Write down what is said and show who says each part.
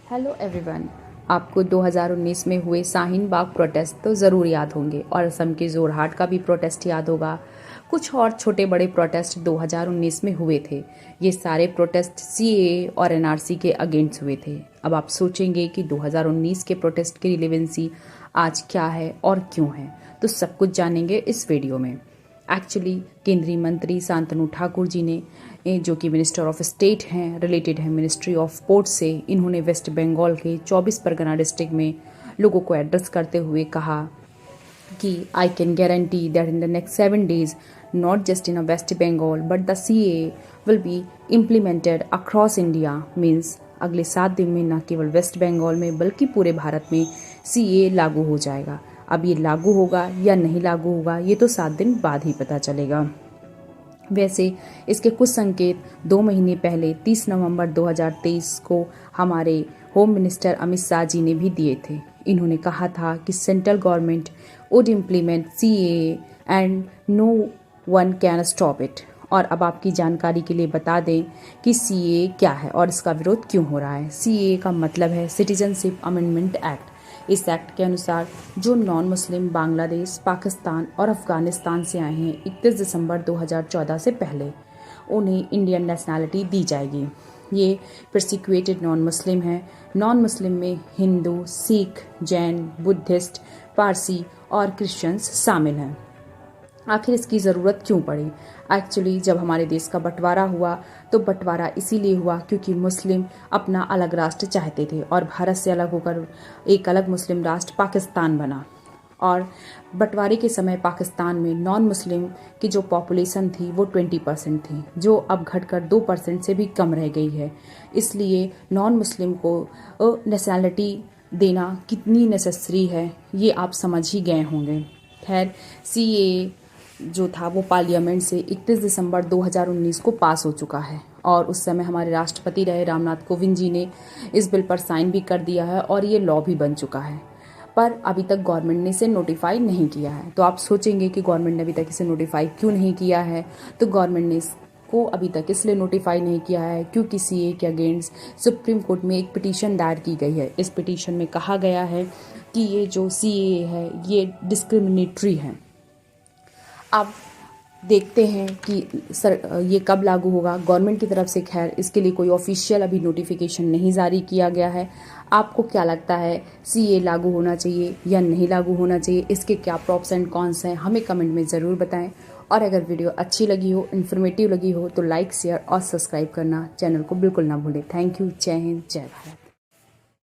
Speaker 1: Hello everyone. आपको 2019 में हुए शाहीन बाग प्रोटेस्ट तो ज़रूर याद होंगे और असम के जोरहाट का भी प्रोटेस्ट याद होगा। कुछ और छोटे बड़े प्रोटेस्ट 2019 में हुए थे। ये सारे प्रोटेस्ट सीएए और एनआरसी के अगेंस्ट हुए थे। अब आप सोचेंगे कि 2019 के प्रोटेस्ट की रिलेवेंसी आज क्या है और क्यों है, तो सब कुछ जानेंगे इस वीडियो में। एक्चुअली केंद्रीय मंत्री शांतनु ठाकुर जी ने, जो कि मिनिस्टर ऑफ स्टेट हैं, रिलेटेड है मिनिस्ट्री ऑफ पोर्ट से, इन्होंने वेस्ट बंगाल के 24 परगना डिस्ट्रिक्ट में लोगों को एड्रेस करते हुए कहा कि I can guarantee that in the next 7 days not just in a West Bengal but the CAA will be implemented across India. Means अगले 7 दिन में न केवल वेस्ट बंगाल में बल्कि पूरे भारत में सीएए लागू हो जाएगा। अब ये लागू होगा या नहीं लागू होगा ये तो 7 दिन बाद ही पता चलेगा। वैसे इसके कुछ संकेत 2 महीने पहले 30 नवंबर 2023 को हमारे होम मिनिस्टर अमित शाह जी ने भी दिए थे। इन्होंने कहा था कि central government would implement CAA and no one can stop it. और अब आपकी जानकारी के लिए बता दें कि सीएए क्या है और इसका विरोध क्यों हो रहा है। सीएए का मतलब है सिटीजनशिप अमेंडमेंट एक्ट। इस एक्ट के अनुसार जो नॉन मुस्लिम बांग्लादेश, पाकिस्तान और अफगानिस्तान से आए हैं 31 दिसंबर 2014 से पहले, उन्हें इंडियन नेशनैलिटी दी जाएगी। ये परसिक्यूटेड नॉन मुस्लिम हैं। नॉन मुस्लिम में हिंदू, सिख, जैन, बुद्धिस्ट, पारसी और क्रिश्चियंस शामिल हैं। आखिर इसकी ज़रूरत क्यों पड़ी? एक्चुअली जब हमारे देश का बंटवारा हुआ तो बंटवारा इसीलिए हुआ क्योंकि मुस्लिम अपना अलग राष्ट्र चाहते थे और भारत से अलग होकर एक अलग मुस्लिम राष्ट्र पाकिस्तान बना। और बंटवारे के समय पाकिस्तान में नॉन मुस्लिम की जो पॉपुलेशन थी वो 20% थी, जो अब घटकर 2% से भी कम रह गई है। इसलिए नॉन मुस्लिम को नेशनैलिटी देना कितनी नेसेसरी है ये आप समझ ही गए होंगे। खैर, सीएए जो था वो पार्लियामेंट से 31 दिसंबर 2019 को पास हो चुका है और उस समय हमारे राष्ट्रपति रहे रामनाथ कोविंद जी ने इस बिल पर साइन भी कर दिया है और ये लॉ भी बन चुका है। पर अभी तक गवर्नमेंट ने इसे नोटिफाई नहीं किया है। तो आप सोचेंगे कि गवर्नमेंट ने अभी तक इसे नोटिफाई क्यों नहीं किया है, तो गवर्नमेंट ने इसको अभी तक इसलिए नोटिफाई नहीं किया है क्योंकि सीएए के अगेंस्ट सुप्रीम कोर्ट में एक पिटीशन दायर की गई है। इस पिटीशन में कहा गया है कि ये जो सीएए है ये डिस्क्रिमिनेटरी है। अब देखते हैं कि ये कब लागू होगा। गवर्नमेंट की तरफ से खैर इसके लिए कोई ऑफिशियल अभी नोटिफिकेशन नहीं जारी किया गया है। आपको क्या लगता है, सीएए लागू होना चाहिए या नहीं लागू होना चाहिए? इसके क्या प्रॉप्स एंड कॉन्स हैं, हमें कमेंट में ज़रूर बताएं। और अगर वीडियो अच्छी लगी हो, इन्फॉर्मेटिव लगी हो तो लाइक, शेयर और सब्सक्राइब करना चैनल को बिल्कुल ना भूलें। Thank you. जय हिंद, जय भारत।